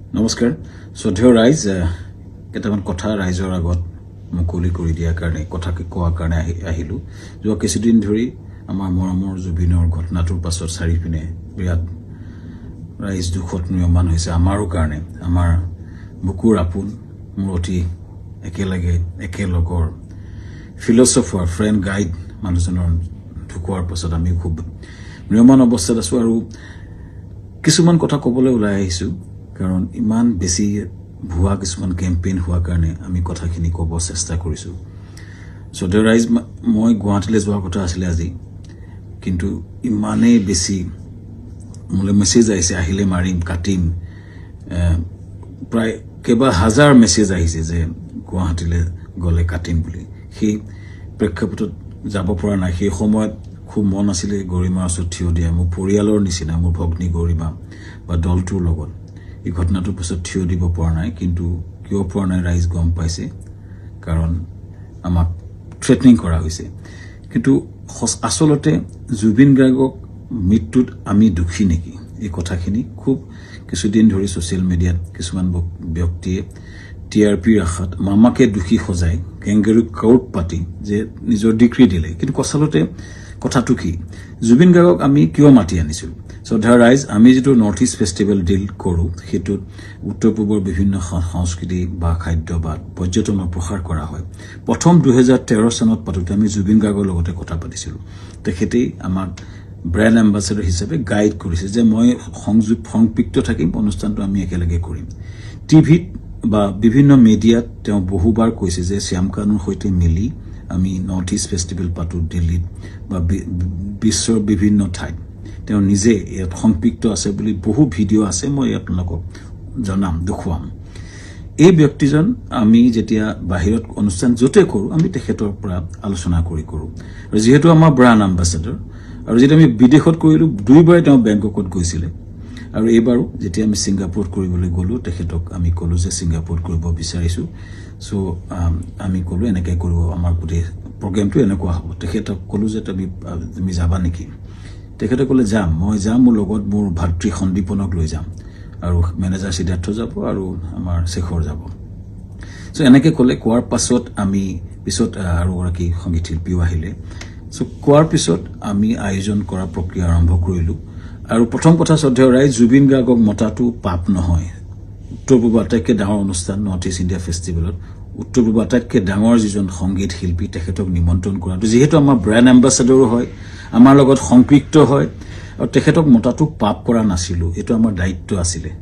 নমস্কাৰ শ্ৰদ্ধেয় ৰাইজ কেইটামান কথা ৰাইজৰ আগত মুকলি কৰি দিয়াৰ কাৰণে কথা কোৱাৰ কাৰণে আহিলো যোৱা কিছুদিন ধৰি আমাৰ মৰমৰ জুবিনৰ ঘটনাটোৰ পাছত চাৰিপিনে বিৰাট ৰাইজ দুখত নিয়মান হৈছে আমাৰো কাৰণে আমাৰ বুকুৰ আপোন মোৰ অতি একেলগৰ ফিলছফাৰ ফ্ৰেণ্ড গাইড মানুহজনৰ ঢুকোৱাৰ পাছত আমি খুব নিয়মান অৱস্থাত আছো আৰু কিছুমান কথা ক'বলৈ ওলাই আহিছো কাৰণ ইমান বেছি ভুৱা কিছুমান কেম্পেইন হোৱাৰ কাৰণে আমি কথাখিনি ক'ব চেষ্টা কৰিছো শ্ৰদ্ধেয় ৰাইজ মই গুৱাহাটীলৈ যোৱাৰ কথা আছিলে আজি কিন্তু ইমানেই বেছি মোলৈ মেছেজ আহিছে আহিলে মাৰিম কাটিম প্ৰায় কেইবা হাজাৰ মেছেজ আহিছে যে গুৱাহাটীলৈ গ'লে কাটিম বুলি সেই প্ৰেক্ষাপটত যাব পৰা নাই সেই সময়ত খুব মন আছিলে গৰিমাৰ ওচৰত থিয় দিয়া মোৰ পৰিয়ালৰ নিচিনা মোৰ ভগ্নী গৰিমা বা দলটোৰ লগত এই ঘটনাটোৰ পিছত থিয় দিব পৰা নাই কিন্তু কিয় পৰা নাই ৰাইজ গম পাইছে কাৰণ আমাক থ্ৰেটনিং কৰা হৈছে কিন্তু আচলতে জুবিন গাৰ্গক মৃত্যুত আমি দুখী নেকি এই কথাখিনি খুব কিছুদিন ধৰি ছ'চিয়েল মিডিয়াত কিছুমান ব্যক্তিয়ে টিআৰপিৰ আশাত মামাকে দুখী সজাই কেংগেৰু কাউট পাতি যে নিজৰ ডিগ্ৰী দিলে কিন্তু আচলতে কথাটো কি জুবিন গাৰ্গক আমি কিয় মাতি আনিছো শ্ৰদ্ধা ৰাইজ আমি যেটো নৰ্থ ইষ্ট ফেষ্টিভেল ডিল কৰো হেতুত উত্তৰ পূবৰ বিভিন্ন সংস্কৃতি বা খাদ্য বা পৰ্যটনৰ প্ৰসাৰ কৰা হয় প্ৰথম 2013 চনত পাতোতে আমি জুবিন গাৰ্গৰ লগতে কথা পাতিছিলো তেখেতেই আমাক ব্ৰেণ্ড এম্বাসেডৰ হিচাপে গাইড কৰিছে যে মই সংযুক্ত থাকিম অনুষ্ঠানটো আমি একেলগে কৰিম টিভিত বা বিভিন্ন মিডিয়াত তেওঁ বহুবাৰ কৈছে যে শ্যামকানুৰ সৈতে মিলি আমি নৰ্থ ইষ্ট ফেষ্টিভেল পাতো দিল্লীত বা বিশ্বৰ বিভিন্ন ঠাইত তেওঁ নিজে ইয়াত সংপৃক্ত আছে বুলি বহু ভিডিঅ' আছে মই আপোনালোকক জনাম দেখুৱাম এই ব্যক্তিজন আমি যেতিয়া বাহিৰত অনুষ্ঠান য'তে কৰোঁ আমি তেখেতৰ পৰা আলোচনা কৰোঁ আৰু যিহেতু আমাৰ ব্ৰাণ্ড এম্বাসেডৰ আৰু যেতিয়া আমি বিদেশত কৰিলোঁ দুইবাৰে তেওঁ বেংককত গৈছিলে আৰু এইবাৰো যেতিয়া আমি ছিংগাপুৰত কৰিবলৈ গ'লো তেখেতক আমি ক'লো যে ছিংগাপুৰত কৰিব বিচাৰিছোঁ সো আমি ক'লো এনেকৈ কৰিব আমাৰ গোটেই প্ৰগ্ৰেমটো এনেকুৱা হ'ব তেখেতক ক'লো যে তুমি যাবা নেকি তেখেতে ক'লে যাম মই যাম মোৰ লগত মোৰ ভাতৃ সন্দীপনক লৈ যাম আৰু মেনেজাৰ সিদ্ধাৰ্থ যাব আৰু আমাৰ শেখৰ যাব সো এনেকৈ ক'লে কোৱাৰ পাছত আমি পিছত আৰু এগৰাকী সংগীত শিল্পীও আহিলে সো কোৱাৰ পিছত আমি আয়োজন কৰা প্ৰক্ৰিয়া আৰম্ভ কৰিলোঁ আৰু প্ৰথম কথা শ্ৰদ্ধেয় ৰাইজ জুবিন গাৰ্গক মতাটো পাপ নহয় উত্তৰ পূবৰ আটাইতকৈ ডাঙৰ অনুষ্ঠান নৰ্থ ইষ্ট ইণ্ডিয়া ফেষ্টিভেলত উত্তৰ পূবৰ আটাইতকৈ ডাঙৰ যিজন সংগীত শিল্পী তেখেতক নিমন্ত্ৰণ কৰাটো যিহেতু আমাৰ ব্ৰেণ্ড এম্বাসেডৰো হয় আমাৰ লগত সংপৃক্ত হয় আৰু তেখেতক মতাটো পাপ কৰা নাছিলোঁ এইটো আমাৰ দায়িত্ব আছিলে